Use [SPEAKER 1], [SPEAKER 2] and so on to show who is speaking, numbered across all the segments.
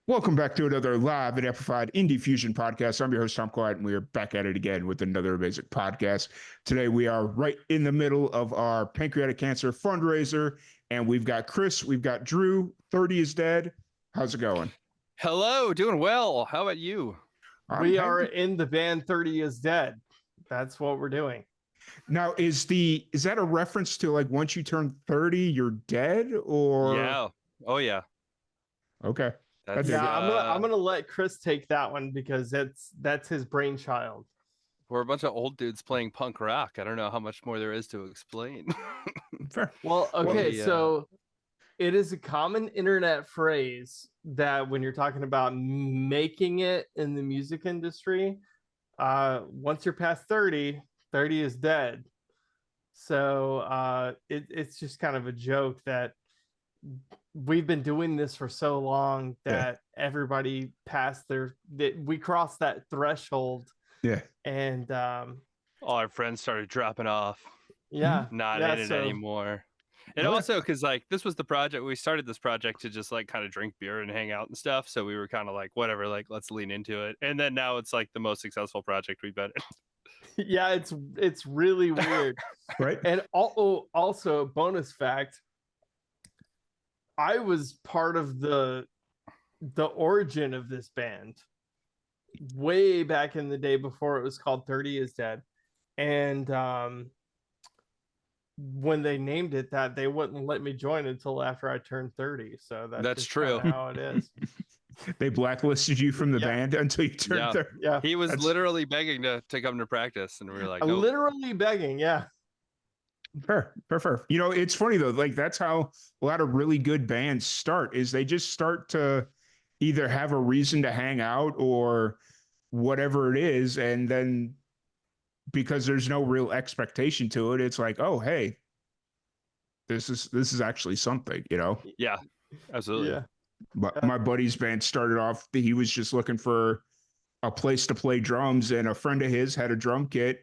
[SPEAKER 1] Welcome back to another live and amplified Indie Fusion podcast. I'm your host, Tom Quiet, and we are back at it again with another amazing podcast. Today, we are right in the middle of our pancreatic cancer fundraiser, and we've got Chris, we've got Drew. 30 is dead. How's it going?
[SPEAKER 2] Hello, doing well. How about you?
[SPEAKER 3] We are in the band 30 is Dead. That's what we're doing.
[SPEAKER 1] Now, is that a reference to like once you turn 30, you're dead, or?
[SPEAKER 2] Yeah. Oh, yeah.
[SPEAKER 1] Okay.
[SPEAKER 3] I'm gonna let Chris take that one because that's his brainchild.
[SPEAKER 2] We're a bunch of old dudes playing punk rock. I don't know how much more there is to explain.
[SPEAKER 1] Fair.
[SPEAKER 3] Well, okay, so it is a common internet phrase that when you're talking about making it in the music industry, once you're past 30, 30 is dead. So it's just kind of a joke that we've been doing this for so long that everybody passed we crossed that threshold.
[SPEAKER 1] Yeah.
[SPEAKER 3] And
[SPEAKER 2] all our friends started dropping off.
[SPEAKER 3] Yeah.
[SPEAKER 2] Not in it anymore. And also because like this was the project, we started this project to just like kind of drink beer and hang out and stuff. So we were kind of like, whatever, like let's lean into it. And then now it's like the most successful project we've been in.
[SPEAKER 3] Yeah, it's really weird.
[SPEAKER 1] Right.
[SPEAKER 3] And also bonus fact, I was part of the origin of this band way back in the day before it was called 30 is Dead. And when they named it that, they wouldn't let me join until after I turned 30. So that's
[SPEAKER 2] true.
[SPEAKER 3] How it is.
[SPEAKER 1] They blacklisted you from the band until you turned 30.
[SPEAKER 3] Yeah.
[SPEAKER 2] He was literally begging to come to practice, and we were like, nope.
[SPEAKER 3] Literally begging, yeah.
[SPEAKER 1] Fair. You know, it's funny though, like that's how a lot of really good bands start, is they just start to either have a reason to hang out or whatever it is, and then because there's no real expectation to it, it's like, oh hey, this is actually something, you know?
[SPEAKER 2] Yeah, absolutely.
[SPEAKER 3] Yeah.
[SPEAKER 1] But my buddy's band started off, he was just looking for a place to play drums, and a friend of his had a drum kit.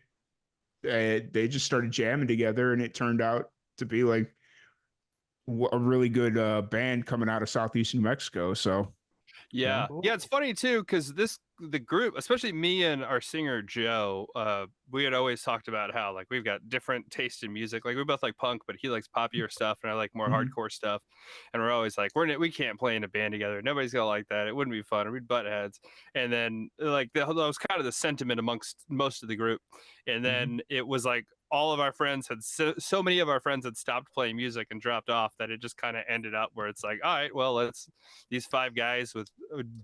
[SPEAKER 1] They just started jamming together, and it turned out to be like a really good band coming out of Southeast New Mexico. So
[SPEAKER 2] yeah, it's funny too because the group, especially me and our singer Joe, we had always talked about how like we've got different taste in music. Like we both like punk, but he likes poppier stuff, and I like more hardcore stuff. And we're always like, we can't play in a band together. Nobody's gonna like that. It wouldn't be fun. We'd butt heads. And then like that was kind of the sentiment amongst most of the group. And then it was like all of our friends had so many of our friends had stopped playing music and dropped off that it just kind of ended up where it's like, all right, well, these five guys with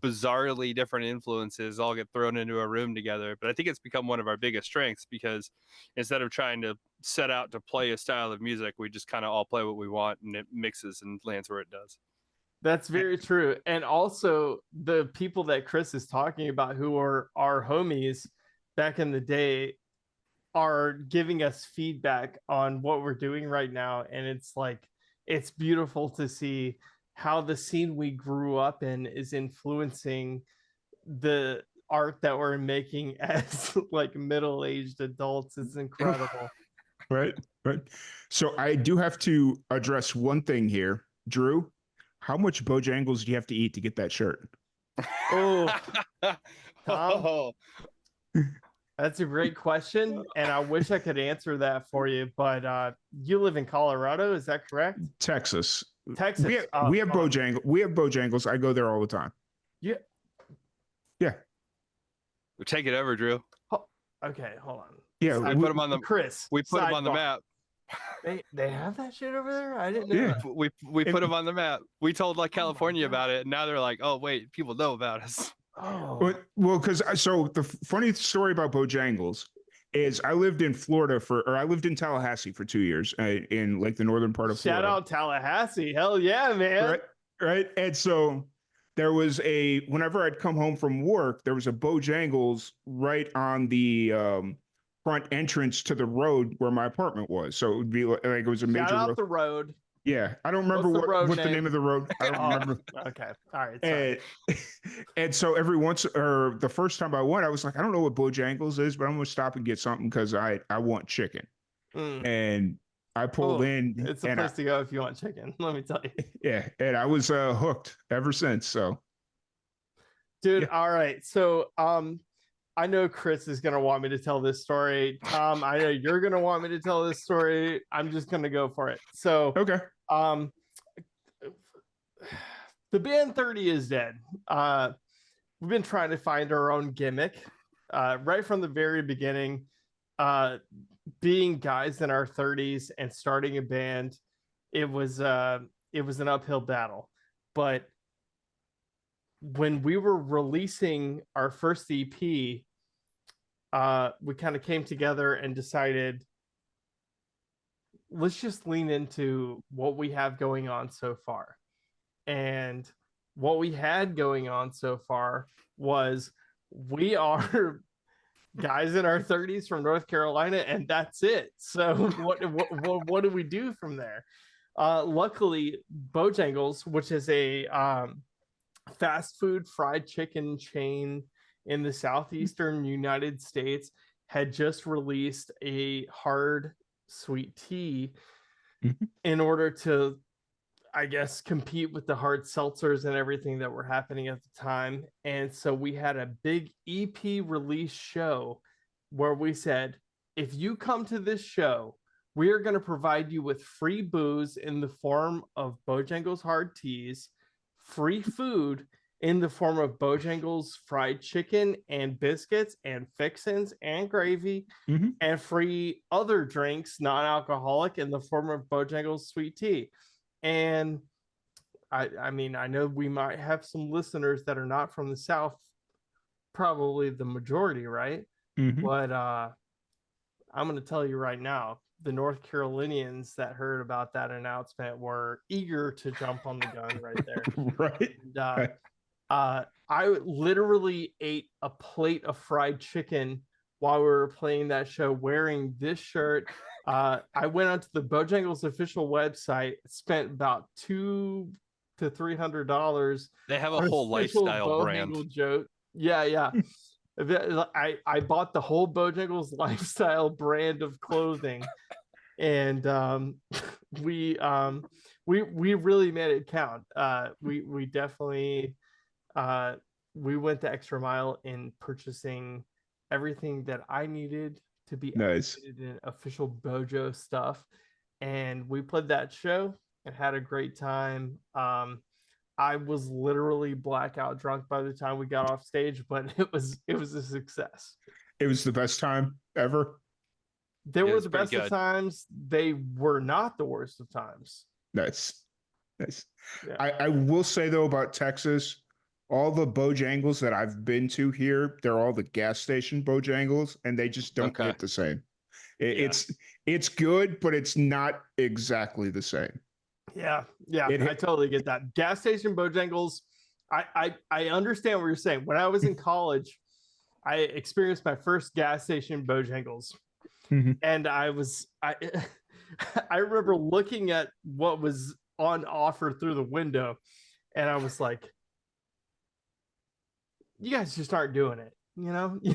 [SPEAKER 2] bizarrely different influences all get thrown into a room together. But I think it's become one of our biggest strengths because instead of trying to set out to play a style of music, we just kind of all play what we want, and it mixes and lands where it does.
[SPEAKER 3] That's very true. And also the people that Chris is talking about who are our homies back in the day are giving us feedback on what we're doing right now. And it's like, it's beautiful to see how the scene we grew up in is influencing the art that we're making as like middle-aged adults. Is incredible.
[SPEAKER 1] Right. So I do have to address one thing here. Drew, how much Bojangles do you have to eat to get that shirt?
[SPEAKER 3] Oh, Tom, that's a great question, and I wish I could answer that for you, but you live in Colorado, is that correct?
[SPEAKER 1] Texas. We have Bojangles. We have Bojangles. I go there all the time.
[SPEAKER 3] Yeah.
[SPEAKER 2] We take it over, Drew.
[SPEAKER 3] Okay, hold on.
[SPEAKER 1] Yeah,
[SPEAKER 2] we put them on the
[SPEAKER 3] Chris.
[SPEAKER 2] We put them on the map.
[SPEAKER 3] They have that shit over there? I didn't know.
[SPEAKER 1] Yeah.
[SPEAKER 2] We put them on the map. We told like California about it, and now they're like, oh wait, people know about us.
[SPEAKER 3] Oh.
[SPEAKER 1] Well, because so the funny story about Bojangles is I lived in I lived in Tallahassee for 2 years in like the northern part of Florida.
[SPEAKER 3] Shout out Tallahassee. Hell yeah, man.
[SPEAKER 1] Right. And so there was whenever I'd come home from work, there was a Bojangles right on the front entrance to the road where my apartment was. So it would be like it was a major
[SPEAKER 3] Shout out the road.
[SPEAKER 1] Yeah, I don't remember what the name of the road. I don't remember.
[SPEAKER 3] Okay, all right.
[SPEAKER 1] And so the first time I went, I was like, I don't know what Bojangles is, but I'm gonna stop and get something because I want chicken. And I pulled in.
[SPEAKER 3] It's the place to go if you want chicken. Let me tell you.
[SPEAKER 1] Yeah, and I was hooked ever since. So
[SPEAKER 3] Dude,
[SPEAKER 1] Yeah.
[SPEAKER 3] all right. So I know Chris is gonna want me to tell this story. Tom, I know you're gonna want me to tell this story. I'm just gonna go for it. So
[SPEAKER 1] Okay.
[SPEAKER 3] um the band 30 is dead. We've been trying to find our own gimmick. Right from the very beginning. Being guys in our 30s and starting a band, it was an uphill battle. But when we were releasing our first EP, we kind of came together and decided, let's just lean into what we have going on so far. And what we had going on so far was we are guys in our 30s from North Carolina, and that's it. So what do we do from there? Luckily, Bojangles, which is a fast food fried chicken chain in the southeastern United States, had just released a hard sweet tea in order to, I guess, compete with the hard seltzers and everything that were happening at the time. And so we had a big EP release show where we said, if you come to this show, we are going to provide you with free booze in the form of Bojangles hard teas, free food in the form of Bojangles fried chicken and biscuits and fixins and gravy, and free other drinks, non-alcoholic, in the form of Bojangles sweet tea. And I mean, I know we might have some listeners that are not from the South, probably the majority, right? But I'm going to tell you right now, the North Carolinians that heard about that announcement were eager to jump on the gun right there.
[SPEAKER 1] Right.
[SPEAKER 3] And, I literally ate a plate of fried chicken while we were playing that show wearing this shirt. I went onto the Bojangles official website, spent about $200 to $300.
[SPEAKER 2] They have a whole lifestyle brand.
[SPEAKER 3] Joke. Yeah. I bought the whole Bojangles lifestyle brand of clothing, and we really made it count. We definitely we went the extra mile in purchasing everything that I needed to be
[SPEAKER 1] nice
[SPEAKER 3] in official Bojo stuff, and we played that show and had a great time. I was literally blackout drunk by the time we got off stage, but it was a success.
[SPEAKER 1] It was the best time ever.
[SPEAKER 3] They were the best of times. They were not the worst of times.
[SPEAKER 1] Nice.
[SPEAKER 3] Yeah.
[SPEAKER 1] I will say though about Texas, all the Bojangles that I've been to here, they're all the gas station Bojangles, and they just don't hit the same. It's good, but it's not exactly the same.
[SPEAKER 3] Yeah, I totally get that. Gas station Bojangles, I understand what you're saying. When I was in college, I experienced my first gas station Bojangles, and I remember looking at what was on offer through the window, and I was like, you guys just aren't doing it. You know, you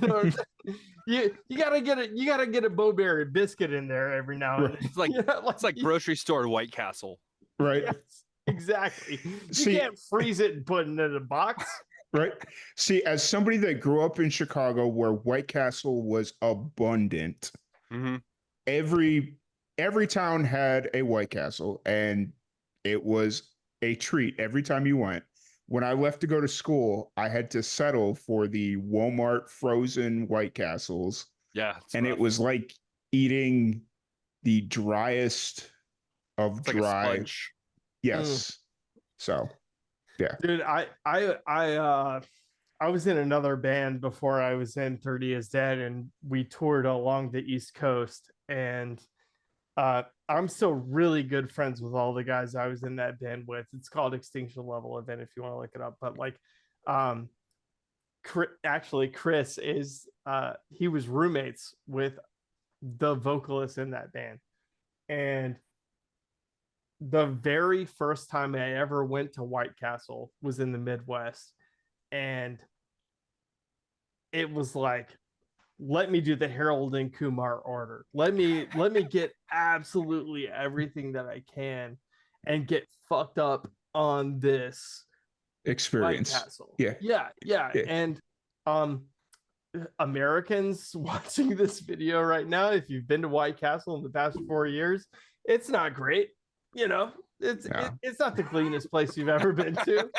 [SPEAKER 3] gotta get it. You gotta get a Bowberry biscuit in there every now and then.
[SPEAKER 2] It's like it's like grocery store White Castle.
[SPEAKER 1] Right.
[SPEAKER 3] Yes, exactly. You can't freeze it and put it in a box.
[SPEAKER 1] Right. See, as somebody that grew up in Chicago where White Castle was abundant, every town had a White Castle, and it was a treat every time you went. When I left to go to school, I had to settle for the Walmart frozen White Castles.
[SPEAKER 2] Yeah.
[SPEAKER 1] And it was like eating the driest of
[SPEAKER 2] it's
[SPEAKER 1] dry.
[SPEAKER 2] Like a sponge.
[SPEAKER 1] Yes. So, yeah.
[SPEAKER 3] Dude, I was in another band before I was in 30 is Dead, and we toured along the East Coast, and I'm still really good friends with all the guys I was in that band with. It's called Extinction Level Event if you want to look it up. But like, Chris is he was roommates with the vocalist in that band, and the very first time I ever went to White Castle was in the Midwest, and it was like, let me do the Harold and Kumar order. Let me get absolutely everything that I can and get fucked up on this
[SPEAKER 1] experience.
[SPEAKER 3] White Castle.
[SPEAKER 1] Yeah.
[SPEAKER 3] Yeah. And Americans watching this video right now, if you've been to White Castle in the past 4 years, it's not great. It's not the cleanest place you've ever been to.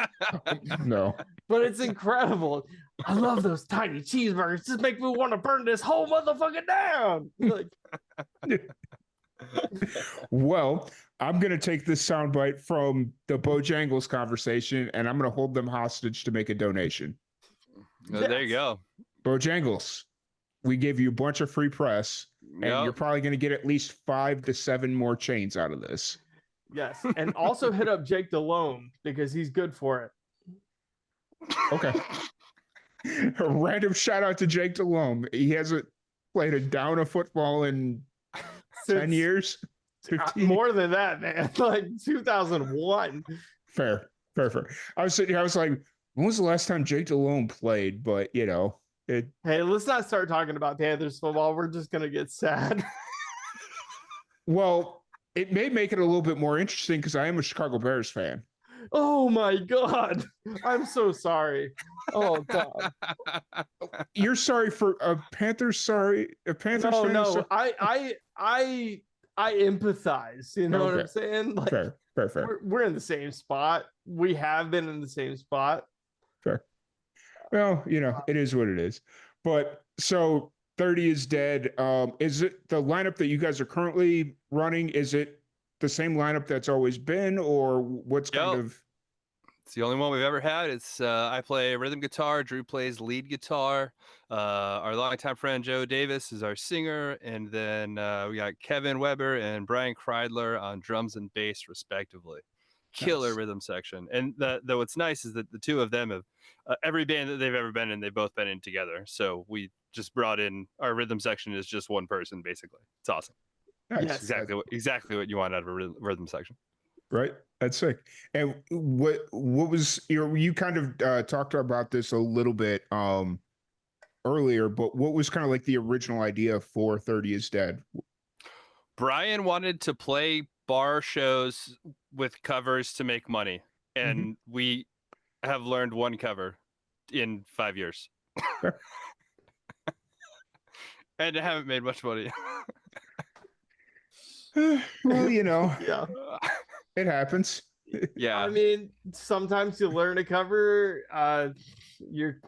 [SPEAKER 1] No.
[SPEAKER 3] But it's incredible. I love those tiny cheeseburgers. Just make me want to burn this whole motherfucker down. Like,
[SPEAKER 1] well, I'm going to take this soundbite from the Bojangles conversation and I'm going to hold them hostage to make a donation.
[SPEAKER 2] Yes. There you go.
[SPEAKER 1] Bojangles, we gave you a bunch of free press and you're probably going to get at least 5 to 7 more chains out of this.
[SPEAKER 3] Yes. And also hit up Jake DeLome because he's good for it.
[SPEAKER 1] Okay. A random shout out to Jake DeLome. He hasn't played a down of football in 10 years. 15?
[SPEAKER 3] More than that, man. Like 2001.
[SPEAKER 1] Fair. I was sitting here, I was like, when was the last time Jake DeLome played? But hey,
[SPEAKER 3] let's not start talking about Panthers football. We're just gonna get sad.
[SPEAKER 1] Well, it may make it a little bit more interesting because I am a Chicago Bears fan.
[SPEAKER 3] Oh my God. I'm so sorry. Oh God.
[SPEAKER 1] You're sorry for a Panthers sorry? A Panthers fan?
[SPEAKER 3] No. I empathize. You know what I'm saying? Like,
[SPEAKER 1] fair.
[SPEAKER 3] We're in the same spot. We have been in the same spot.
[SPEAKER 1] Fair. Well, it is what it is. But so 30 is dead. Is it the lineup that you guys are currently running? Is it the same lineup that's always been, or what's kind of?
[SPEAKER 2] It's the only one we've ever had. It's I play rhythm guitar. Drew plays lead guitar. Our longtime friend Joe Davis is our singer, and then we got Kevin Weber and Brian Kreidler on drums and bass, respectively. Killer rhythm section. And what's nice is that the two of them have every band that they've ever been in, they've both been in together. So we just brought in our rhythm section is just one person, basically. It's awesome.
[SPEAKER 1] Nice.
[SPEAKER 2] Yes. Exactly what you want out of a rhythm section.
[SPEAKER 1] Right. That's sick. And what was you kind of talked about this a little bit earlier, but what was kind of like the original idea for 30 is Dead? Brian
[SPEAKER 2] wanted to play bar shows with covers to make money, and we have learned one cover in 5 years. And haven't made much money.
[SPEAKER 1] Well,
[SPEAKER 3] yeah,
[SPEAKER 1] it happens.
[SPEAKER 2] Yeah,
[SPEAKER 3] I mean, sometimes you learn a cover. You're,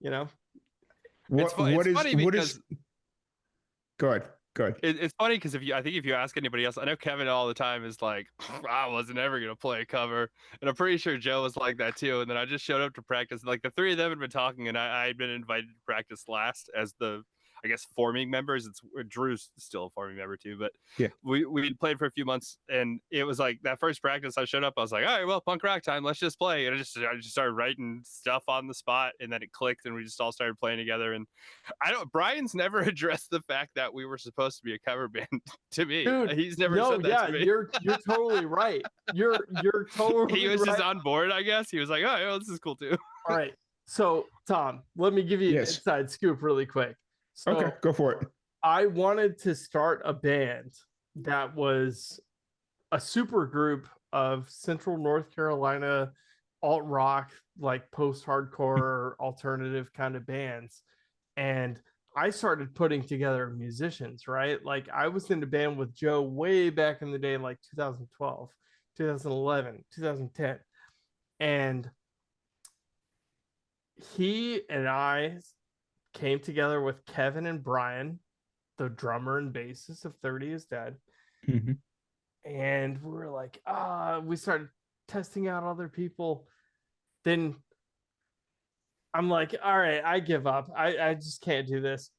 [SPEAKER 2] it's funny because
[SPEAKER 1] go ahead.
[SPEAKER 2] It's funny because if you ask anybody else, I know Kevin all the time is like, I wasn't ever gonna play a cover, and I'm pretty sure Joe was like that too. And then I just showed up to practice. Like the three of them had been talking, and I had been invited to practice last as the, I guess, forming members. It's Drew's still a forming member too, but
[SPEAKER 1] yeah,
[SPEAKER 2] we played for a few months, and it was like that first practice I showed up, I was like, all right, well, punk rock time, let's just play. And I just started writing stuff on the spot, and then it clicked, and we just all started playing together. And Brian's never addressed the fact that we were supposed to be a cover band to me.
[SPEAKER 3] Dude,
[SPEAKER 2] he's never said that to me.
[SPEAKER 3] You're totally right. You're totally
[SPEAKER 2] he was
[SPEAKER 3] right.
[SPEAKER 2] just on board, I guess. He was like, oh, yeah, this is cool too.
[SPEAKER 3] All right. So Tom, let me give you an inside scoop really quick. So
[SPEAKER 1] okay, go for it.
[SPEAKER 3] I wanted to start a band that was a super group of Central North Carolina alt rock, like post-hardcore alternative kind of bands. And I started putting together musicians, right? Like I was in a band with Joe way back in the day, like 2012, 2011, 2010. And he and I came together with Kevin and Brian, the drummer and bassist of 30 is Dead. And we were like, we started testing out other people. Then I'm like, all right, I give up. I just can't do this.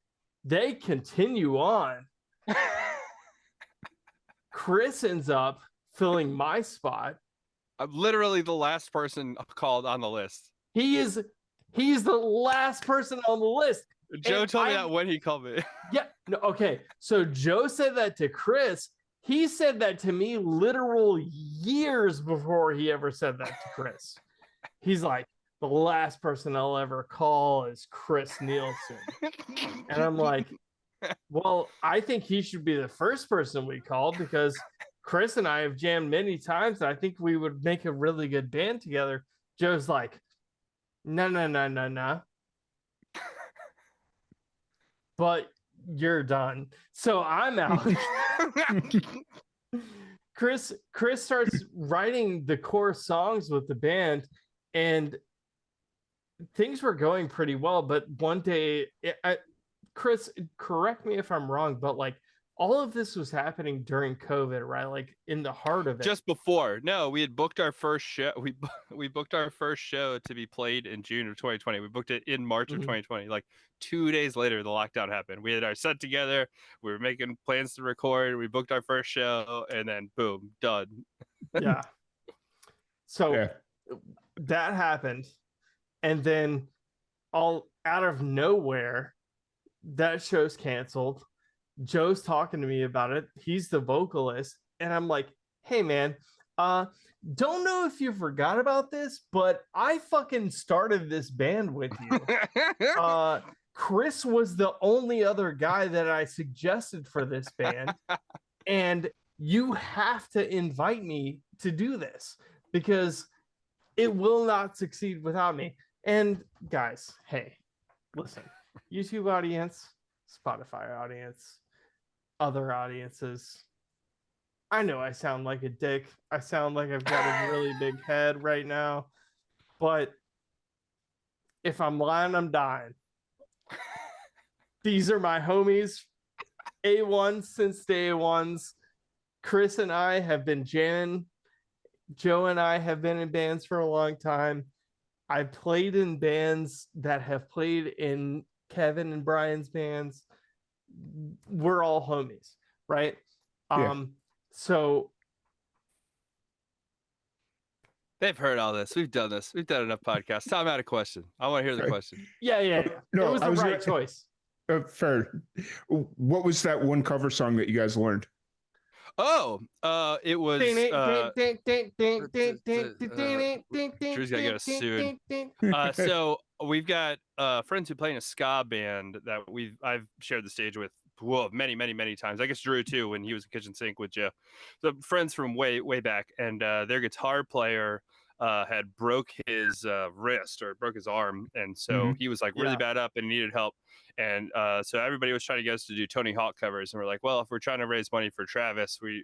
[SPEAKER 3] They continue on. Chris ends up filling my spot.
[SPEAKER 2] I'm literally the last person called on the list.
[SPEAKER 3] He's the last person on the list.
[SPEAKER 2] Joe told me that when he called me.
[SPEAKER 3] Yeah. No, okay. So Joe said that to Chris. He said that to me literal years before he ever said that to Chris. He's like, the last person I'll ever call is Chris Nielsen. And I'm like, well, I think he should be the first person we call because Chris and I have jammed many times. And I think we would make a really good band together. Joe's like, no. But you're done. So I'm out. Chris starts writing the core songs with the band, and things were going pretty well. But one day, Chris, correct me if I'm wrong, but like all of this was happening during COVID, right? Like in the heart of it.
[SPEAKER 2] Just before. No, we had booked our first show. We booked our first show to be played in June of 2020. We booked it in March of 2020. Like 2 days later, the lockdown happened. We had our set together. We were making plans to record. We booked our first show, and then boom, done.
[SPEAKER 3] Yeah. So that happened, and then all out of nowhere, that show's canceled. Joe's talking to me about it. He's the vocalist. And I'm like, hey, man, don't know if you forgot about this, but I fucking started this band with you. Chris was the only other guy that I suggested for this band. And you have to invite me to do this because it will not succeed without me. And guys, hey, listen, YouTube audience, Spotify audience, other audiences. I know I sound like a dick. I sound like I've got a really big head right now. But if I'm lying, I'm dying. These are my homies. A1 since day ones. Chris and I have been jamming. Joe and I have been in bands for a long time. I've played in bands that have played in Kevin and Brian's bands. We're all homies, right? So
[SPEAKER 2] they've heard all this. We've done this. We've done enough podcasts. Tom had a question. I want to hear the question.
[SPEAKER 3] Yeah.
[SPEAKER 1] No,
[SPEAKER 3] it was the right choice.
[SPEAKER 1] Fair. What was that one cover song that you guys learned?
[SPEAKER 2] Oh, it was. Drew's gotta get us soon. So we've got friends who play in a ska band that I've shared the stage with many times. I guess Drew too, when he was in Kitchen Sink with Joe. So friends from way back, and their guitar player had broke his wrist or broke his arm, and so he was like really bad up and needed help. And so everybody was trying to get us to do Tony Hawk covers, and we're like, well, if we're trying to raise money for Travis, we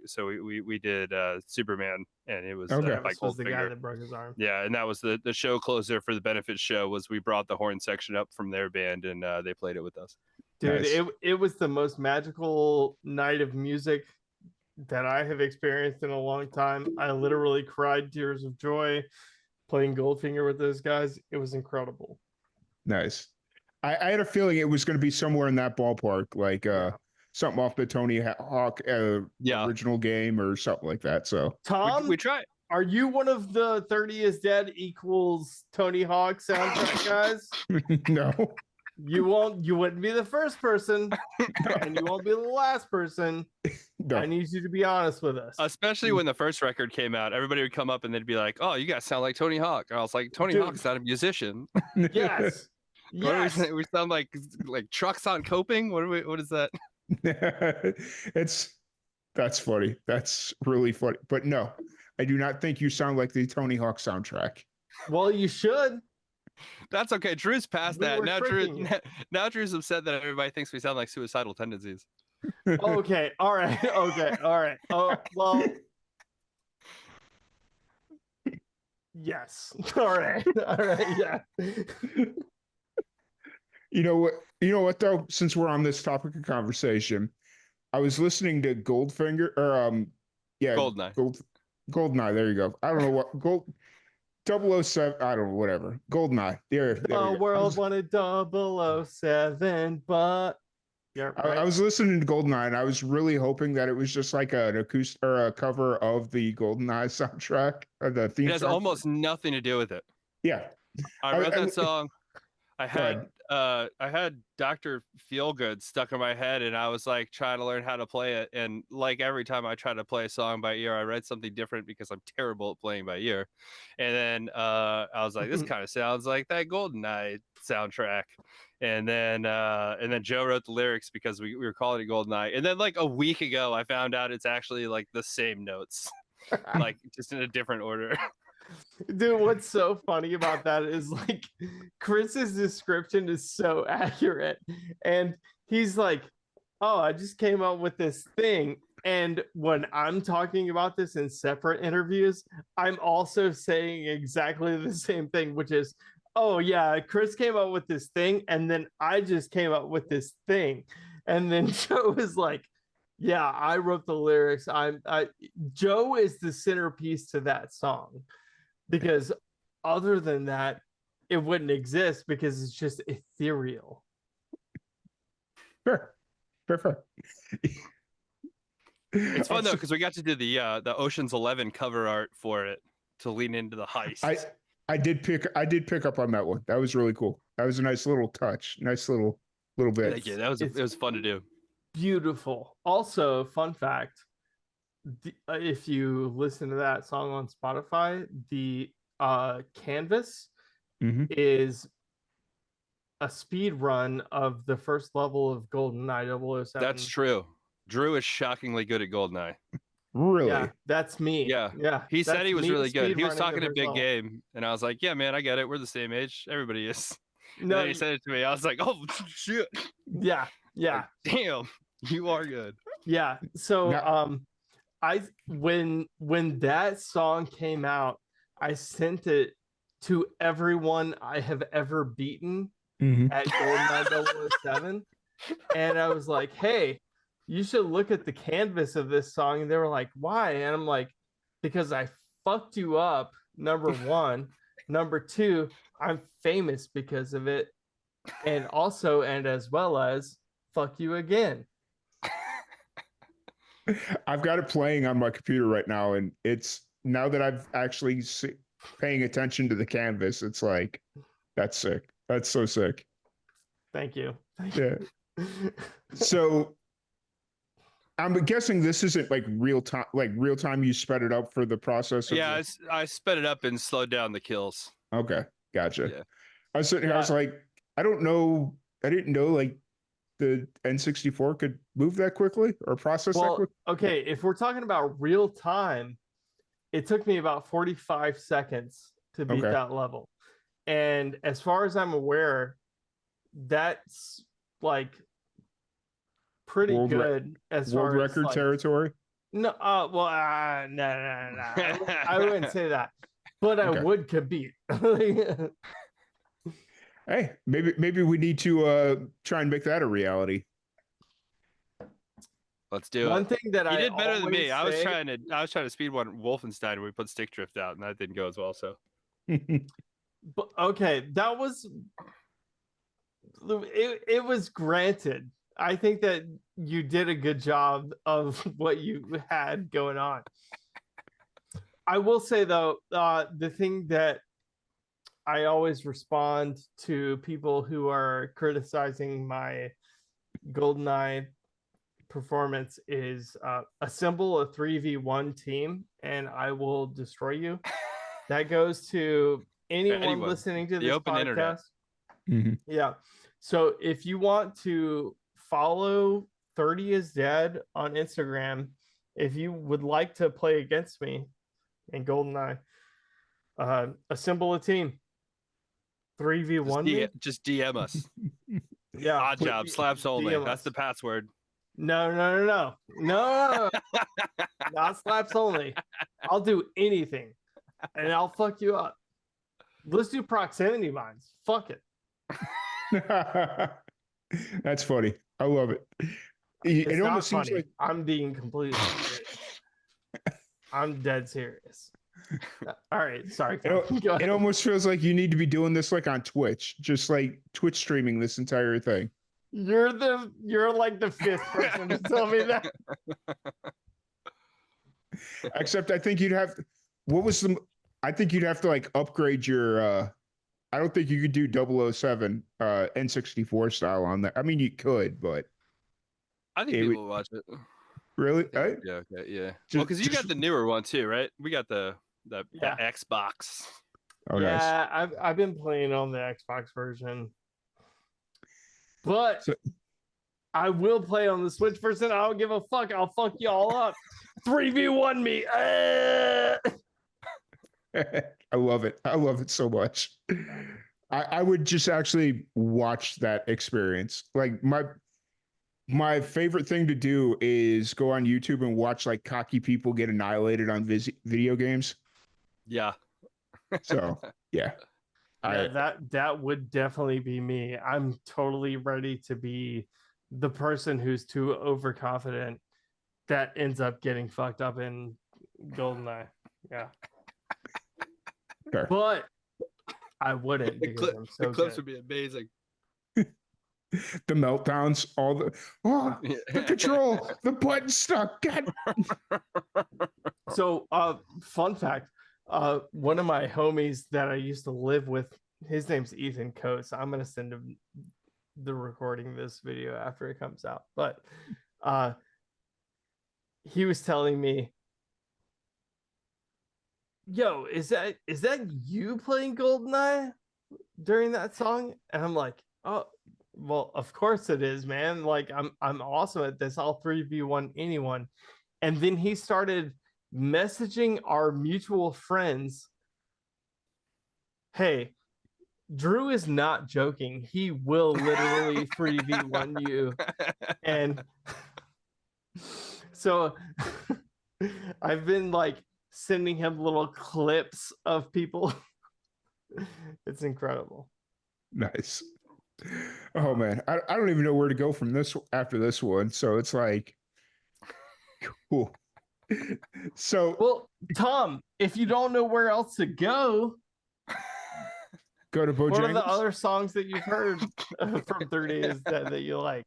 [SPEAKER 2] did Superman, and it was
[SPEAKER 3] Travis was the guy that broke his arm.
[SPEAKER 2] Yeah, and that was the show closer for the benefit show. Was we brought the horn section up from their band, and they played it with us.
[SPEAKER 3] Dude, nice. It was the most magical night of music that I have experienced in a long time. I literally cried tears of joy playing Goldfinger with those guys. It was incredible.
[SPEAKER 1] Nice. I had a feeling it was going to be somewhere in that ballpark, like something off the Tony Hawk original game or something like that. So
[SPEAKER 3] Tom,
[SPEAKER 2] we try.
[SPEAKER 3] Are you one of the 30 is Dead equals Tony Hawk soundtrack guys?
[SPEAKER 1] No.
[SPEAKER 3] You wouldn't be the first person, and you won't be the last person. No. I need you to be honest with us.
[SPEAKER 2] Especially when the first record came out, everybody would come up and they'd be like, "Oh, you guys sound like Tony Hawk." And I was like, "Tony Hawk's not a musician."
[SPEAKER 3] Yes. Yes.
[SPEAKER 2] We sound like trucks on coping. What is that?
[SPEAKER 1] That's funny. That's really funny. But no, I do not think you sound like the Tony Hawk soundtrack.
[SPEAKER 3] Well, you should.
[SPEAKER 2] That's okay. Drew's past that. Now Drew's upset that everybody thinks we sound like suicidal tendencies.
[SPEAKER 3] Okay. All right. Okay. All right. Oh, well. Yes. All right. All right. Yeah.
[SPEAKER 1] You know what though? Since we're on this topic of conversation, I was listening to Goldfinger or
[SPEAKER 2] Goldeneye.
[SPEAKER 1] Goldeneye. There you go. I don't know what 007. I don't know, whatever. Goldeneye. There
[SPEAKER 3] the world wanted 007, but
[SPEAKER 1] I was listening to Goldeneye and I was really hoping that it was just like an acoustic or a cover of the Goldeneye soundtrack or the theme.
[SPEAKER 2] It has almost nothing to do with it.
[SPEAKER 1] Yeah.
[SPEAKER 2] I wrote that song. I had Dr. Feelgood stuck in my head, and I was like trying to learn how to play it. And like every time I try to play a song by ear, I read something different because I'm terrible at playing by ear. And then I was like, this kind of sounds like that Goldeneye soundtrack. And then Joe wrote the lyrics because we were calling it Goldeneye. And then like a week ago, I found out it's actually like the same notes, like just in a different order.
[SPEAKER 3] Dude, what's so funny about that is like Chris's description is so accurate. And he's like, oh, I just came up with this thing. And when I'm talking about this in separate interviews, I'm also saying exactly the same thing, which is, oh, yeah, Chris came up with this thing. And then I just came up with this thing. And then Joe was like, yeah, I wrote the lyrics. Joe is the centerpiece to that song, because other than that, it wouldn't exist because it's just ethereal.
[SPEAKER 1] Sure.
[SPEAKER 2] It's fun though because we got to do the Ocean's 11 cover art for it to lean into the heist.
[SPEAKER 1] I did pick up on that one. That was really cool. That was a nice little touch. Nice little bit.
[SPEAKER 2] Thank you. It was fun to do.
[SPEAKER 3] Beautiful. Also, fun fact: if you listen to that song on Spotify, the canvas is a speed run of the first level of GoldenEye 007.
[SPEAKER 2] That's true. Drew is shockingly good at GoldenEye.
[SPEAKER 1] Really?
[SPEAKER 3] Yeah, that's me.
[SPEAKER 2] Yeah. He said he was really good. He was talking a big game, and I was like, yeah, man, I get it. We're the same age. Everybody is. No, and he said it to me. I was like, oh, shit.
[SPEAKER 3] Yeah.
[SPEAKER 2] Like, damn, you are good.
[SPEAKER 3] Yeah. So, when that song came out, I sent it to everyone I have ever beaten at GoldenEye 007. And I was like, hey, you should look at the canvas of this song. And they were like, why? And I'm like, because I fucked you up, number one. Number two, I'm famous because of it. And also, and as well as, fuck you again.
[SPEAKER 1] I've got it playing on my computer right now, and it's now that I've actually paying attention to the canvas, it's like, that's sick. That's so sick.
[SPEAKER 3] Thank you.
[SPEAKER 1] Yeah. So I'm guessing this isn't like real time. Like real time, you sped it up for the process.
[SPEAKER 2] Yeah, I sped it up and slowed down the kills.
[SPEAKER 1] Okay, gotcha.
[SPEAKER 2] Yeah.
[SPEAKER 1] I was sitting here. I was like, I don't know. I didn't know like the N64 could move that quickly or process that quickly.
[SPEAKER 3] Okay, if we're talking about real time, it took me about 45 seconds to beat that level. And as far as I'm aware, that's like pretty good as far
[SPEAKER 1] world record
[SPEAKER 3] as
[SPEAKER 1] territory.
[SPEAKER 3] No, no. I wouldn't say that, but I would compete.
[SPEAKER 1] Hey, maybe we need to try and make that a reality.
[SPEAKER 2] Let's do it.
[SPEAKER 3] One thing that
[SPEAKER 2] you did better than me. I was trying to speed one Wolfenstein and we put stick drift out, and that didn't go as well. So,
[SPEAKER 3] but okay, that was it was granted. I think that you did a good job of what you had going on. I will say though, the thing that I always respond to people who are criticizing my GoldenEye performance is assemble a 3v1 team and I will destroy you. That goes to anyone listening to this open podcast.
[SPEAKER 1] Internet.
[SPEAKER 3] Yeah. So if you want to follow 30 is Dead on Instagram, if you would like to play against me in GoldenEye, assemble a team. 3v1
[SPEAKER 2] just DM us.
[SPEAKER 3] Yeah.
[SPEAKER 2] Odd job, slaps only.
[SPEAKER 3] DM
[SPEAKER 2] That's
[SPEAKER 3] us.
[SPEAKER 2] the password.
[SPEAKER 3] No. Not slaps only. I'll do anything and I'll fuck you up. Let's do proximity mines. Fuck it.
[SPEAKER 1] That's funny. I love it. It almost seems like
[SPEAKER 3] I'm being completely serious. I'm dead serious. All right, sorry.
[SPEAKER 1] It almost feels like you need to be doing this like on Twitch, just like Twitch streaming this entire thing.
[SPEAKER 3] You're like the fifth person to tell me that.
[SPEAKER 1] Except I think you'd have I think you'd have to like upgrade your I don't think you could do 007 N64 style on that. I mean you could, but
[SPEAKER 2] I think people will watch it.
[SPEAKER 1] Really?
[SPEAKER 2] Yeah, okay, yeah. Well, because you got the newer one too, right? We got the Xbox.
[SPEAKER 1] Oh,
[SPEAKER 3] yeah,
[SPEAKER 1] nice.
[SPEAKER 3] I've been playing on the Xbox version, but I will play on the Switch version. I don't give a fuck. I'll fuck you all up. 3v1 me.
[SPEAKER 1] I love it. I love it so much. I would just actually watch that experience. Like my favorite thing to do is go on YouTube and watch like cocky people get annihilated on video games.
[SPEAKER 2] Yeah.
[SPEAKER 1] So yeah,
[SPEAKER 3] Yeah,
[SPEAKER 1] I
[SPEAKER 3] that would definitely be me. I'm totally ready to be the person who's too overconfident that ends up getting fucked up in GoldenEye. Yeah.
[SPEAKER 1] sure.
[SPEAKER 3] But I wouldn't because I'm
[SPEAKER 2] The
[SPEAKER 3] so
[SPEAKER 2] clips
[SPEAKER 3] good.
[SPEAKER 2] would be amazing.
[SPEAKER 1] The meltdowns, all the control, the button stuck. God.
[SPEAKER 3] So fun fact, one of my homies that I used to live with, his name's Ethan Coates. I'm gonna send him the recording of this video after it comes out. But he was telling me, yo, is that you playing GoldenEye during that song? And I'm like, oh, well, of course it is, man. Like I'm awesome at this. I'll 3v1 anyone. And then he started messaging our mutual friends, hey, Drew is not joking. He will literally 3v1 you. And so I've been like sending him little clips of people. It's incredible.
[SPEAKER 1] Nice. Oh man, I don't even know where to go from this after this one. So it's like, cool. So
[SPEAKER 3] Well, Tom, if you don't know where else to go,
[SPEAKER 1] go to
[SPEAKER 3] what are the
[SPEAKER 1] Bojangles.
[SPEAKER 3] other songs that you've heard from 30 Days that you like?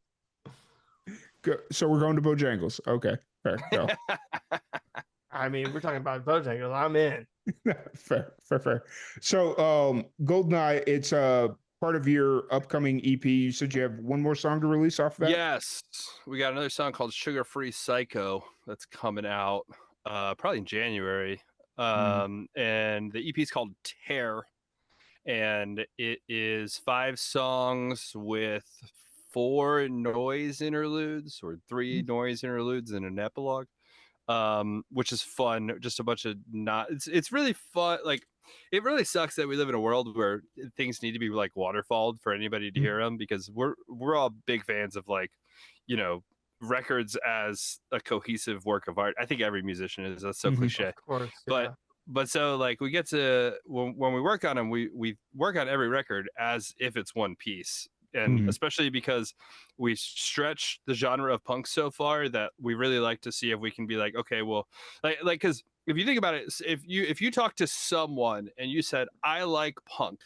[SPEAKER 1] So we're going to Bojangles. Okay, fair. Go.
[SPEAKER 3] I mean, we're talking about Bojangles. I'm in.
[SPEAKER 1] fair. So, Goldeneye, it's part of your upcoming EP. You said you have one more song to release off that.
[SPEAKER 2] Yes, we got another song called "Sugar Free Psycho" that's coming out probably in January. And the EP is called "Tear," and it is 5 songs with 4 noise interludes or 3 noise interludes and an epilogue, which is fun. Just a bunch of not. It's really fun. Like, it really sucks that we live in a world where things need to be like waterfalled for anybody to hear them, because we're all big fans of, like, you know, records as a cohesive work of art. I think every musician is. That's so cliche.
[SPEAKER 3] Of course.
[SPEAKER 2] But so, like, we get to when we work on them, we work on every record as if it's one piece. And especially because we stretch the genre of punk so far that we really like to see if we can be like, okay, well, like because if you think about it, if you talk to someone and you said, I like punk,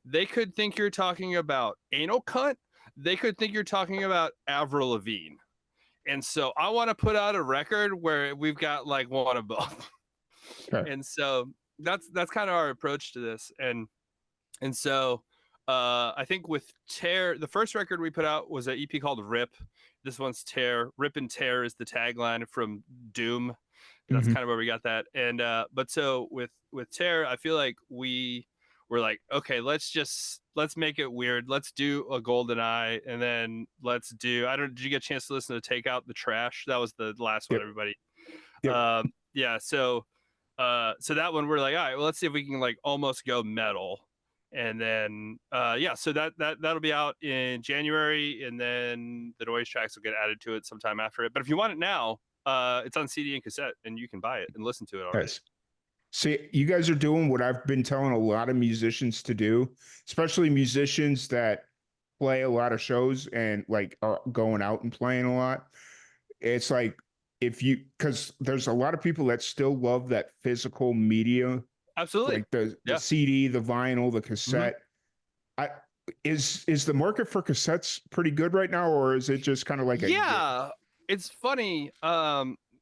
[SPEAKER 2] they could think you're talking about anal cunt. They could think you're talking about Avril Lavigne. And so I want to put out a record where we've got like one of both.
[SPEAKER 1] Okay.
[SPEAKER 2] And so that's kind of our approach to this. And so I think with Tear, the first record we put out was an EP called Rip. This one's Tear. Rip and Tear is the tagline from Doom. That's kind of where we got that. And but so with Tear, I feel like we were like, okay, let's make it weird. Let's do a GoldenEye, and then let's do, did you get a chance to listen to Take Out the Trash? That was the last one, everybody.
[SPEAKER 1] Yep.
[SPEAKER 2] Yeah, so that one we're like, all right, well, let's see if we can like almost go metal. And then so that'll be out in January, and then the noise tracks will get added to it sometime after it. But if you want it now, it's on CD and cassette, and you can buy it and listen to it already.
[SPEAKER 1] Nice. See, you guys are doing what I've been telling a lot of musicians to do, especially musicians that play a lot of shows and like are going out and playing a lot. It's like, because there's a lot of people that still love that physical media.
[SPEAKER 2] Absolutely.
[SPEAKER 1] Like the CD, the vinyl, the cassette. Is the market for cassettes pretty good right now, or is it just kind of like
[SPEAKER 2] it's funny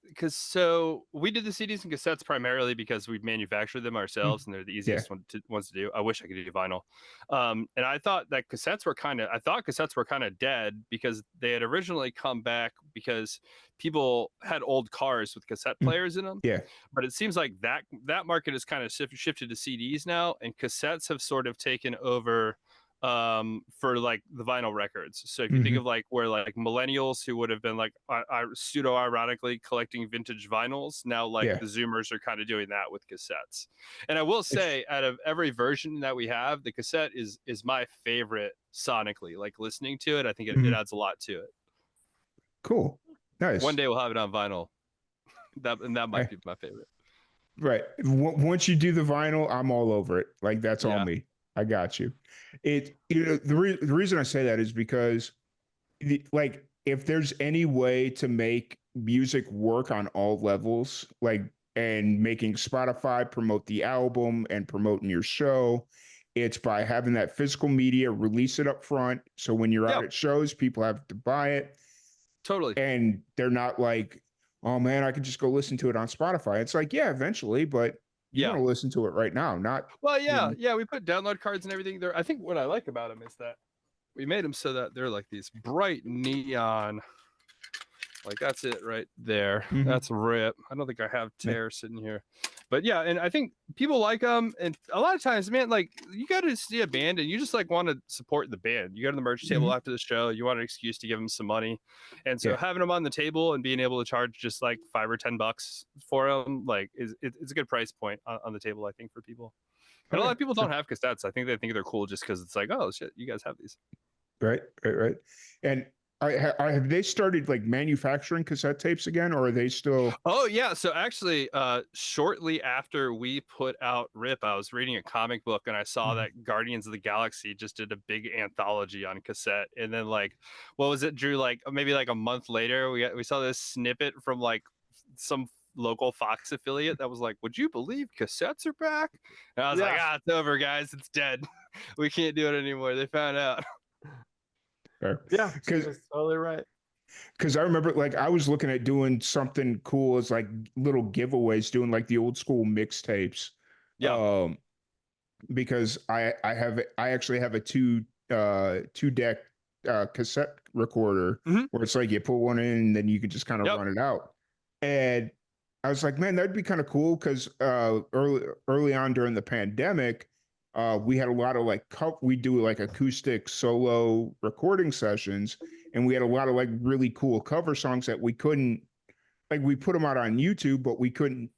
[SPEAKER 2] because so we did the CDs and cassettes primarily because we manufactured them ourselves, and they're the easiest ones to do. I wish I could do vinyl. And I thought cassettes were kind of dead because they had originally come back because people had old cars with cassette players in them.
[SPEAKER 1] Yeah.
[SPEAKER 2] But it seems like that market has kind of shifted to CDs now, and cassettes have sort of taken over for like the vinyl records. So if you think of like where like millennials who would have been like pseudo ironically collecting vintage vinyls, now like
[SPEAKER 1] Yeah.
[SPEAKER 2] the Zoomers are kind of doing that with cassettes. And I will say, out of every version that we have, the cassette is my favorite sonically. Like listening to it, I think it adds a lot to it.
[SPEAKER 1] Cool. Nice.
[SPEAKER 2] One day we'll have it on vinyl. That might be my favorite.
[SPEAKER 1] Right. Once you do the vinyl, I'm all over it. Like that's all
[SPEAKER 2] Yeah.
[SPEAKER 1] me. I got you. The reason I say that is because like if there's any way to make music work on all levels, like and making Spotify promote the album and promoting your show, it's by having that physical media, release it up front. So when you're out at shows, people have to buy it.
[SPEAKER 2] Totally.
[SPEAKER 1] And they're not like, oh man, I can just go listen to it on Spotify. It's like, yeah, eventually, but you want to listen to it right now, not.
[SPEAKER 2] Well, yeah, we put download cards and everything there. I think what I like about them is that we made them so that they're like these bright neon. Like that's it right there. That's RIP. I don't think I have tear sitting here, but yeah, and I think people like them. And a lot of times, man, like you got to see a band and you just like want to support the band. You go to the merch table after the show. You want an excuse to give them some money, and so having them on the table and being able to charge just like $5 or $10 for them, like it's a good price point on the table, I think, for people. And a lot of people don't have cassettes. I think they think they're cool just because it's like, oh shit, you guys have these.
[SPEAKER 1] Right. And have they started like manufacturing cassette tapes again, or are they still?
[SPEAKER 2] Oh yeah. So actually, shortly after we put out RIP, I was reading a comic book and I saw that Guardians of the Galaxy just did a big anthology on cassette. And then like, what was it, Drew? Like maybe like a month later, we saw this snippet from like some local Fox affiliate that was like, "Would you believe cassettes are back?" And I was like, "It's over, guys. It's dead. We can't do it anymore. They found out."
[SPEAKER 3] Yeah, because totally right.
[SPEAKER 1] Because I remember, like, I was looking at doing something cool as like little giveaways, doing like the old school mixtapes.
[SPEAKER 2] Yeah.
[SPEAKER 1] Because I actually have a two deck cassette recorder where it's like you put one in and then you can just kind of run it out. And I was like, man, that'd be kind of cool because early on during the pandemic, we had a lot of like we do like acoustic solo recording sessions, and we had a lot of like really cool cover songs that we couldn't, like, we put them out on YouTube, but we couldn't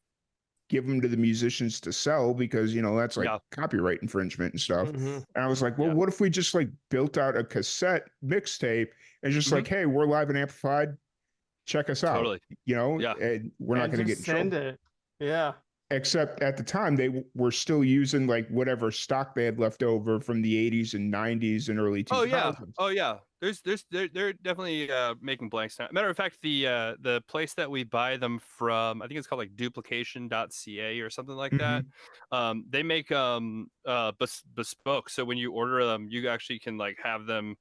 [SPEAKER 1] give them to the musicians to sell because, you know, that's like copyright infringement and stuff. And I was like, well, what if we just like built out a cassette mixtape and just like, hey, we're live and amplified, check us out. You know, and we're not going to get in trouble.
[SPEAKER 3] Send it. Yeah.
[SPEAKER 1] Except at the time they were still using like whatever stock they had left over from the 80s and 90s and early 2000s.
[SPEAKER 2] Oh yeah. They're definitely making blanks now. Matter of fact, the place that we buy them from, I think it's called like duplication.ca or something like that. They make bespoke. So when you order them, you actually can like have them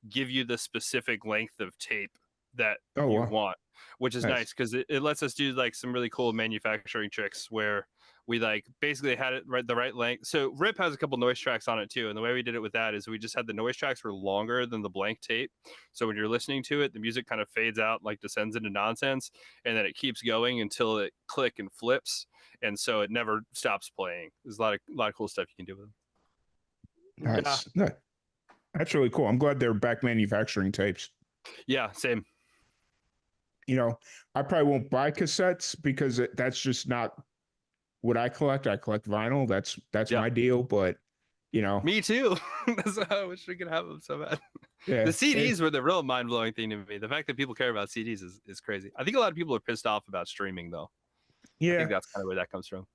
[SPEAKER 2] give you the specific length of tape that you want, which is nice because it lets us do like some really cool manufacturing tricks where we like basically had it the right length. So RIP has a couple noise tracks on it too, and the way we did it with that is we just had the noise tracks were longer than the blank tape, so when you're listening to it, the music kind of fades out, like descends into nonsense, and then it keeps going until it click and flips, and so it never stops playing. There's a lot of cool stuff you can do with them.
[SPEAKER 1] Nice. Yeah. That's really cool. I'm glad they're back manufacturing tapes.
[SPEAKER 2] Yeah, same.
[SPEAKER 1] You know, I probably won't buy cassettes because that's just not what I collect. I collect vinyl. That's my deal. But, you know,
[SPEAKER 2] me too. That's I wish we could have them so bad.
[SPEAKER 1] Yeah,
[SPEAKER 2] the CDs were the real mind blowing thing to me. The fact that people care about CDs is crazy. I think a lot of people are pissed off about streaming though. Yeah, I think that's kind of where that comes from.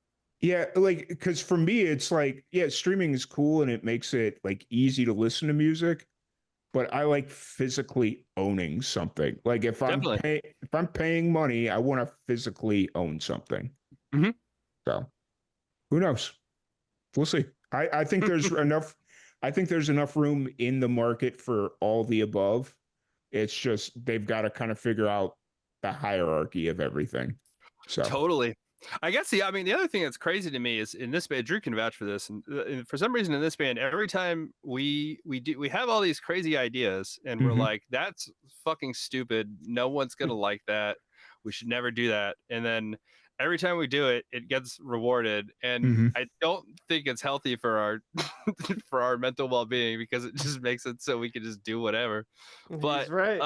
[SPEAKER 1] Yeah, like because for me, it's like, yeah, streaming is cool and it makes it like easy to listen to music. But I like physically owning something. Like if I'm paying money, I want to physically own something. So who knows? We'll see. I think there's enough. I think there's enough room in the market for all the above. It's just they've got to kind of figure out the hierarchy of everything. So
[SPEAKER 2] totally. I guess I mean the other thing that's crazy to me is in this band, Drew can vouch for this, and for some reason in this band, every time we have all these crazy ideas, and we're like, that's fucking stupid. No one's gonna like that. We should never do that. And then every time we do it, it gets rewarded, and
[SPEAKER 1] Mhm.
[SPEAKER 2] I don't think it's healthy for our for our mental well-being, because it just makes it so we can just do whatever. But
[SPEAKER 3] He's right.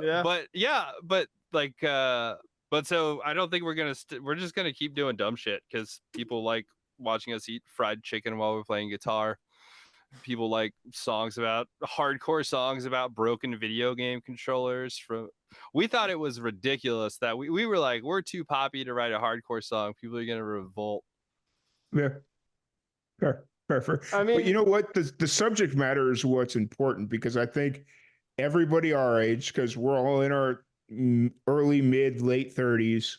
[SPEAKER 3] Yeah.
[SPEAKER 2] but yeah, but like but so I don't think we're just gonna keep doing dumb shit because people like watching us eat fried chicken while we're playing guitar. People like hardcore songs about broken video game controllers. We thought it was ridiculous that we were like, we're too poppy to write a hardcore song. People are gonna revolt.
[SPEAKER 1] Yeah. Fair.
[SPEAKER 3] I
[SPEAKER 1] But you
[SPEAKER 3] mean,
[SPEAKER 1] know what? The subject matter is what's important, because I think everybody our age, because we're all in our early, mid, late 30s,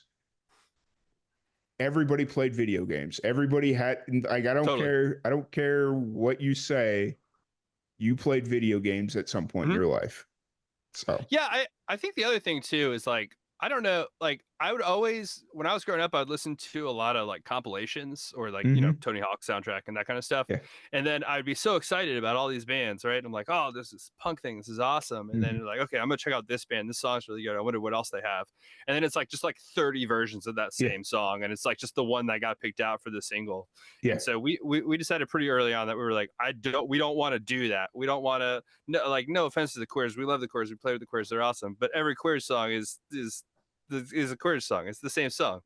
[SPEAKER 1] everybody played video games. Everybody had, like,
[SPEAKER 2] Totally.
[SPEAKER 1] I don't care what you say, you played video games at some point in
[SPEAKER 2] Mhm.
[SPEAKER 1] your life. So
[SPEAKER 2] Yeah, I think the other thing too is like, I don't know, like I would always, when I was growing up, I'd listen to a lot of like compilations or like,
[SPEAKER 1] mhm.
[SPEAKER 2] Tony Hawk soundtrack and that kind of stuff.
[SPEAKER 1] Yeah.
[SPEAKER 2] And then I'd be so excited about all these bands, right? I'm like, oh, this is punk thing. This is awesome. And
[SPEAKER 1] Mhm.
[SPEAKER 2] then like, okay, I'm gonna check out this band. This song's really good. I wonder what else they have. And then it's like just like 30 versions of that
[SPEAKER 1] Yeah.
[SPEAKER 2] same song. And it's like just the one that got picked out for the single.
[SPEAKER 1] Yeah.
[SPEAKER 2] And so we decided pretty early on that we were like, we don't want to do that. We don't want to, no offense to the Queers. We love the Queers. We play with the Queers. They're awesome. But every Queers song is a Queers song. It's the same song.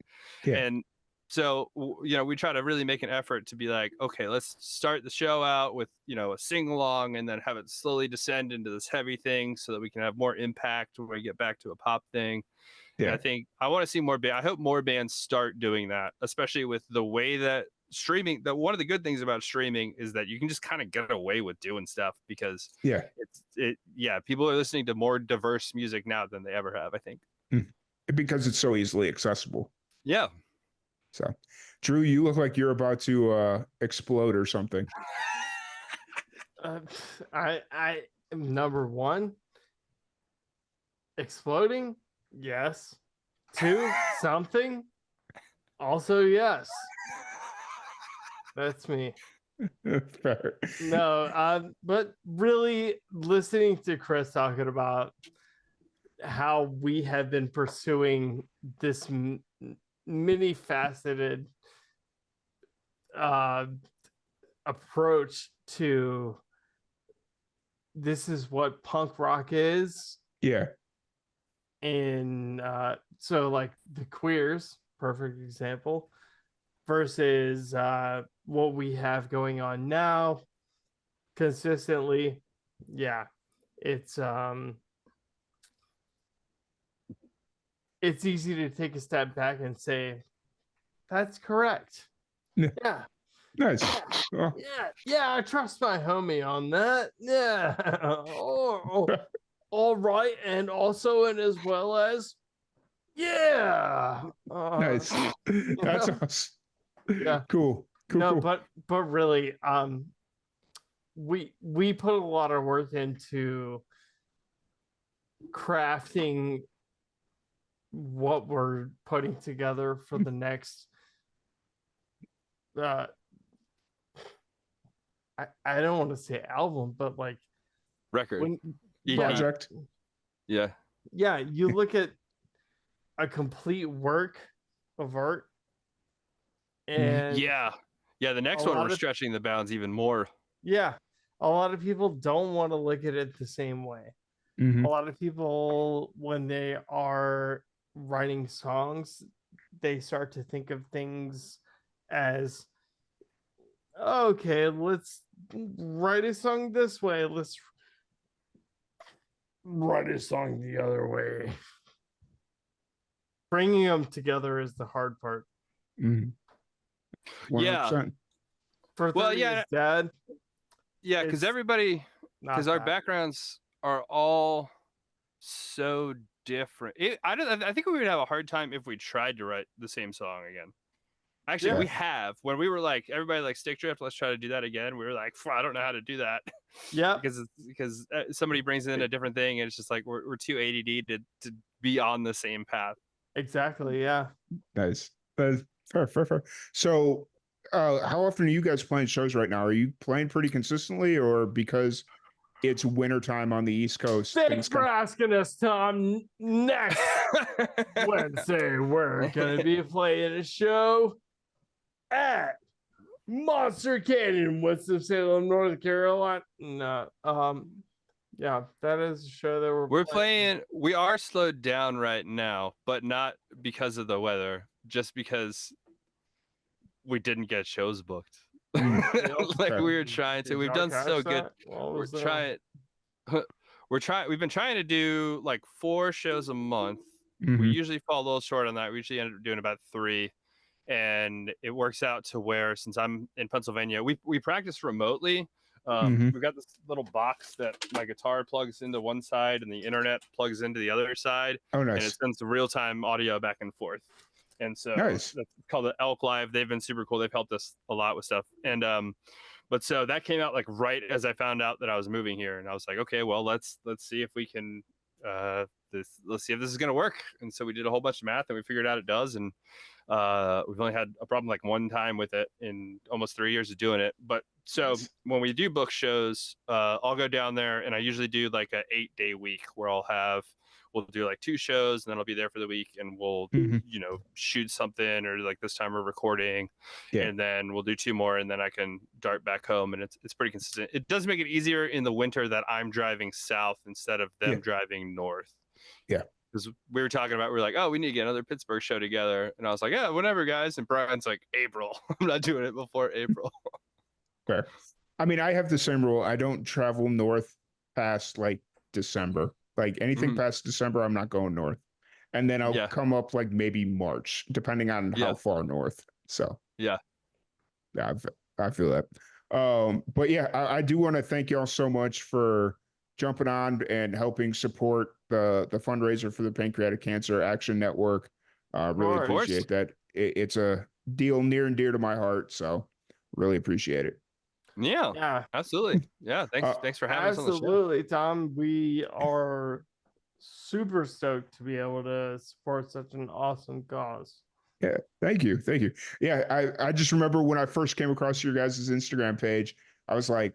[SPEAKER 1] Yeah.
[SPEAKER 2] And so, we try to really make an effort to be like, okay, let's start the show out with, a sing along, and then have it slowly descend into this heavy thing so that we can have more impact when we get back to a pop thing. And
[SPEAKER 1] Yeah.
[SPEAKER 2] I think I want to see more I hope more bands start doing that, especially with the way that streaming, that one of the good things about streaming is that you can just kind of get away with doing stuff, because
[SPEAKER 1] Yeah.
[SPEAKER 2] people are listening to more diverse music now than they ever have, I think.
[SPEAKER 1] Because it's so easily accessible.
[SPEAKER 2] Yeah.
[SPEAKER 1] So, Drew, you look like you're about to explode or something.
[SPEAKER 3] I am number one. Exploding? Yes. Two, something? Also, yes. That's me.
[SPEAKER 1] Fair.
[SPEAKER 3] No, but really listening to Chris talking about how we have been pursuing this many faceted approach to this is what punk rock is.
[SPEAKER 1] Yeah.
[SPEAKER 3] And so like the Queers, perfect example, versus what we have going on now consistently. Yeah, it's easy to take a step back and say that's correct. Yeah.
[SPEAKER 1] Nice. Oh.
[SPEAKER 3] Yeah, I trust my homie on that. Yeah. All right, and also, and as well as, yeah.
[SPEAKER 1] Nice. That's awesome.
[SPEAKER 3] Yeah.
[SPEAKER 1] Cool.
[SPEAKER 3] No,
[SPEAKER 1] Cool.
[SPEAKER 3] but really, we put a lot of work into crafting what we're putting together for the next I don't want to say album, but like
[SPEAKER 2] Record.
[SPEAKER 1] Project.
[SPEAKER 2] Yeah.
[SPEAKER 3] Yeah, you look at a complete work of art, and
[SPEAKER 2] yeah, the next one we're stretching the bounds even more.
[SPEAKER 3] Yeah, a lot of people don't want to look at it the same way.
[SPEAKER 1] Mm-hmm.
[SPEAKER 3] A lot of people, when they are writing songs, they start to think of things as, okay, let's write a song this way, let's write a song the other way. Bringing them together is the hard part.
[SPEAKER 1] Mm-hmm. 100%.
[SPEAKER 2] Yeah.
[SPEAKER 3] For dad.
[SPEAKER 2] Yeah, because our backgrounds are all so different. I think we would have a hard time if we tried to write the same song again. Actually, we have. When we were like, everybody like stick drift, let's try to do that again. We were like, I don't know how to do that.
[SPEAKER 3] Yeah.
[SPEAKER 2] because somebody brings in a different thing, and it's just like we're too ADD to be on the same path.
[SPEAKER 3] Exactly. Yeah.
[SPEAKER 1] Nice. Fair. So, how often are you guys playing shows right now? Are you playing pretty consistently, or because it's wintertime on the East Coast.
[SPEAKER 3] Thanks for asking us, Tom. Next Wednesday, we're going to be playing a show at Monster Canyon, Winston-Salem, North Carolina. No, yeah, that is a show that we're
[SPEAKER 2] playing. We are slowed down right now, but not because of the weather, just because we didn't get shows booked. Like we were trying to. We've done so good. We're trying. We've been trying to do like 4 shows a month. We usually fall a little short on that. We usually end up doing about 3. And it works out to where, since I'm in Pennsylvania, we practice remotely. We've got this little box that my guitar plugs into one side and the internet plugs into the other side.
[SPEAKER 1] Oh, nice.
[SPEAKER 2] And it sends the real-time audio back and forth. And so
[SPEAKER 1] nice.
[SPEAKER 2] That's called the Elk Live. They've been super cool. They've helped us a lot with stuff. And but so that came out like right as I found out that I was moving here, and I was like, okay, well, let's see if we can let's see if this is gonna work. And so we did a whole bunch of math, and we figured out it does. And we've only had a problem like one time with it in almost 3 years of doing it. But so when we do book shows, I'll go down there, and I usually do like a 8-day week where we'll do like 2 shows, and then I'll be there for the week, and we'll shoot something, or like this time we're recording, and then we'll do 2 more, and then I can dart back home. And it's pretty consistent. It does make it easier in the winter that I'm driving south instead of them driving north.
[SPEAKER 1] Yeah.
[SPEAKER 2] Because we were like, oh, we need to get another Pittsburgh show together. And I was like, yeah, whatever, guys. And Brian's like, April. I'm not doing it before April.
[SPEAKER 1] Fair. I mean, I have the same rule. I don't travel north past like December. Like anything past December, I'm not going north. And then I'll come up like maybe March, depending on how far north. So yeah, I feel that. But yeah, I do want to thank y'all so much for jumping on and helping support the fundraiser for the Pancreatic Cancer Action Network. Really appreciate that. It's a deal near and dear to my heart, so really appreciate it.
[SPEAKER 2] Yeah, absolutely. Yeah, thanks for having us on the show.
[SPEAKER 3] Absolutely, Tom. We are super stoked to be able to support such an awesome cause.
[SPEAKER 1] Yeah, thank you. Yeah, I just remember when I first came across your guys' Instagram page, I was like,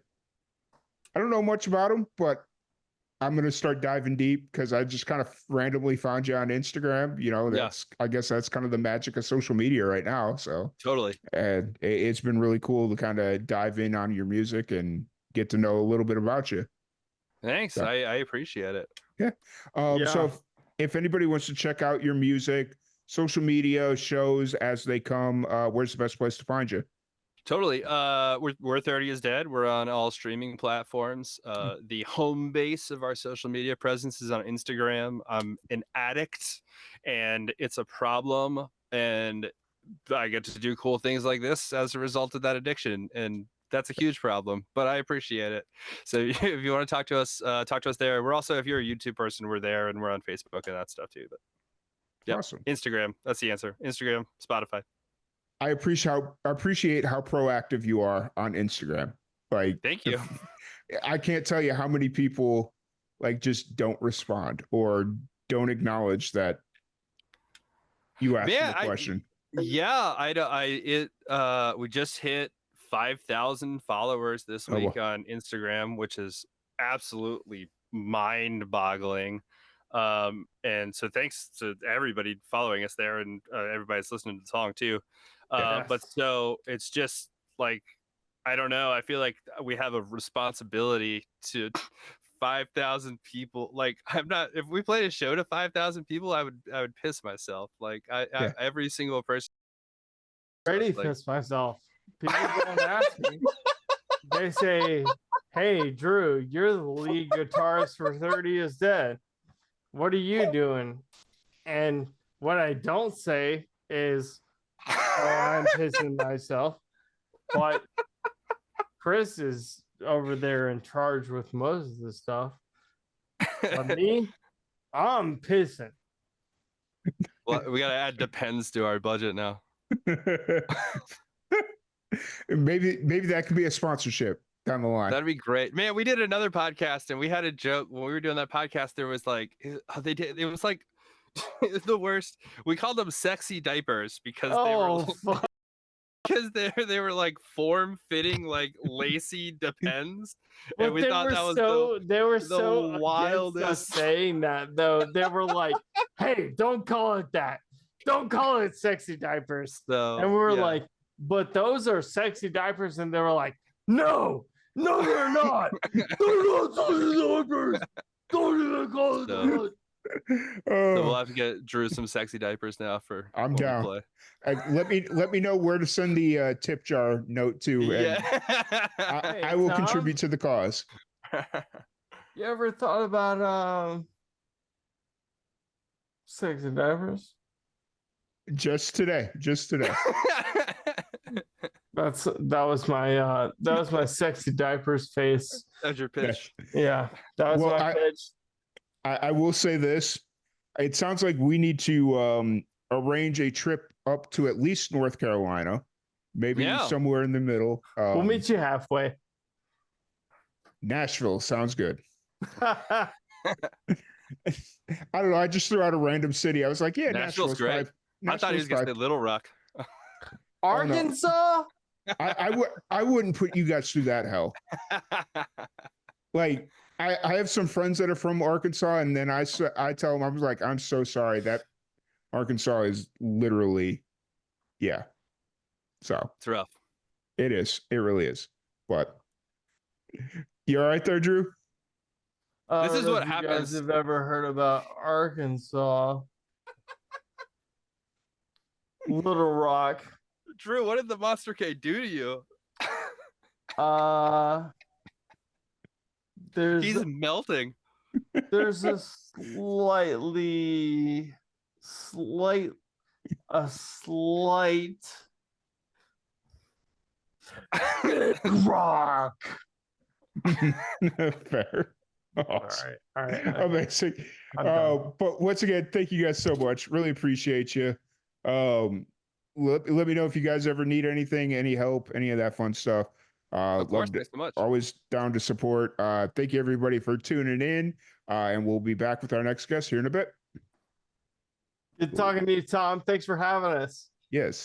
[SPEAKER 1] I don't know much about them, but I'm going to start diving deep because I just kind of randomly found you on Instagram. I guess that's kind of the magic of social media right now. So
[SPEAKER 2] totally.
[SPEAKER 1] And it's been really cool to kind of dive in on your music and get to know a little bit about you.
[SPEAKER 2] Thanks. So, I appreciate it.
[SPEAKER 1] Yeah. So if anybody wants to check out your music, social media, shows as they come, where's the best place to find you?
[SPEAKER 2] Totally. We're 30 is Dead. We're on all streaming platforms. The home base of our social media presence is on Instagram. I'm an addict, and it's a problem. And I get to do cool things like this as a result of that addiction, and that's a huge problem. But I appreciate it. So if you want to talk to us there. We're also, if you're a YouTube person, we're there, and we're on Facebook and that stuff too. But yeah, awesome. Instagram. That's the answer. Instagram, Spotify.
[SPEAKER 1] I appreciate how proactive you are on Instagram. Like,
[SPEAKER 2] thank you.
[SPEAKER 1] I can't tell you how many people like just don't respond or don't acknowledge that you asked them a question.
[SPEAKER 2] We just hit 5,000 followers this week on Instagram, which is absolutely mind-boggling. And so thanks to everybody following us there, and everybody's listening to the song too. But so it's just like, I don't know. I feel like we have a responsibility to 5,000 people. Like, if we played a show to 5,000 people, I would piss myself. Like every single person.
[SPEAKER 3] Already piss myself. People don't ask me. They say, hey, Drew, you're the lead guitarist for 30 is Dead. What are you doing? And what I don't say is, I'm pissing myself. But Chris is over there in charge with most of the stuff. But me, I'm pissing.
[SPEAKER 2] Well, we got to add depends to our budget now.
[SPEAKER 1] Maybe that could be a sponsorship down the line.
[SPEAKER 2] That'd be great, man. We did another podcast, and we had a joke when we were doing that podcast. There was like, it was like the worst. We called them sexy diapers because they were because they were like form fitting, like lacy Depends, and
[SPEAKER 3] But
[SPEAKER 2] we
[SPEAKER 3] they
[SPEAKER 2] thought
[SPEAKER 3] were
[SPEAKER 2] that was
[SPEAKER 3] they were
[SPEAKER 2] the
[SPEAKER 3] so against us
[SPEAKER 2] wildest.
[SPEAKER 3] saying that though. They were like, "Hey, don't call it that. Don't call it sexy diapers."
[SPEAKER 2] So
[SPEAKER 3] And we were
[SPEAKER 2] yeah.
[SPEAKER 3] like, "But those are sexy diapers." And they were like, "No, no, they're not. They're not sexy diapers. Don't even call it that."
[SPEAKER 2] So we'll
[SPEAKER 1] Oh,
[SPEAKER 2] have to get Drew some sexy diapers now for
[SPEAKER 1] I'm
[SPEAKER 2] when we
[SPEAKER 1] down.
[SPEAKER 2] play.
[SPEAKER 1] Let me know where to send the tip jar note to, and
[SPEAKER 2] Yeah.
[SPEAKER 3] Hey,
[SPEAKER 1] I will
[SPEAKER 3] Tom?
[SPEAKER 1] contribute to the cause.
[SPEAKER 3] You ever thought about sexy diapers?
[SPEAKER 1] Just today.
[SPEAKER 3] That was my sexy diapers face.
[SPEAKER 2] That's your pitch.
[SPEAKER 3] Yeah, that was
[SPEAKER 1] Well,
[SPEAKER 3] my pitch.
[SPEAKER 1] I will say this. It sounds like we need to arrange a trip up to at least North Carolina, maybe
[SPEAKER 2] Yeah.
[SPEAKER 1] somewhere in the middle.
[SPEAKER 3] We'll meet you halfway.
[SPEAKER 1] Nashville sounds good. I don't know. I just threw out a random city. I was like, yeah,
[SPEAKER 2] Nashville's great. I thought he was gonna say Little Rock.
[SPEAKER 3] Arkansas?
[SPEAKER 1] I wouldn't put you guys through that hell. Like, I have some friends that are from Arkansas, and then I tell them, I was like, I'm so sorry, that Arkansas is literally, yeah. So
[SPEAKER 2] It's rough.
[SPEAKER 1] it is. It really is. But you all right there, Drew?
[SPEAKER 2] This is what
[SPEAKER 3] You guys
[SPEAKER 2] happens.
[SPEAKER 3] have ever heard about Arkansas? Little Rock.
[SPEAKER 2] Drew, what did the Monster K do to you? He's melting.
[SPEAKER 3] There's a slight big rock.
[SPEAKER 1] Fair.
[SPEAKER 3] Awesome. All right.
[SPEAKER 1] Amazing. But once again, thank you guys so much. Really appreciate you. Let me know if you guys ever need anything, any help, any of that fun stuff.
[SPEAKER 2] Of course, thanks so much.
[SPEAKER 1] Always down to support. Thank you everybody for tuning in. And we'll be back with our next guest here in a bit.
[SPEAKER 3] Good talking to you, Tom. Thanks for having us.
[SPEAKER 1] Yes.